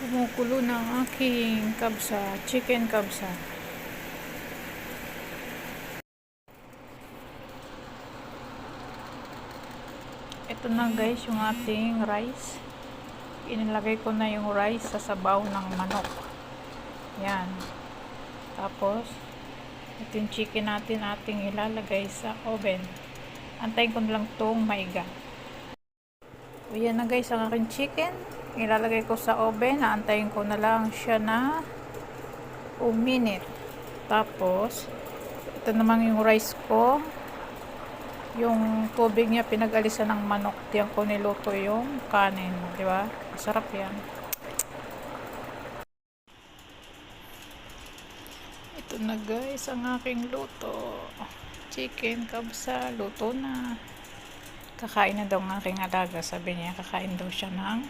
Kumukulo ng aking kabsa, chicken kabsa. Ito na guys yung ating rice. Inilagay ko na yung rice sa sabaw ng manok. Yan. Tapos, ito yung chicken natin ating ilalagay sa oven. Antayin ko na lang itong maiga. O yan na guys ang aking chicken. Ilalagay ko sa oven. Aantayin ko na lang siya na uminit. Tapos, ito naman yung rice ko. Yung tubig niya pinag-alisan ng manok. Diyan ko niluto yung kanin. Diba? Masarap yan. Ito na guys ang aking luto. Chicken kabsa. Luto na. Kakain na daw ng aking alaga. Sabi niya kakain daw siya ng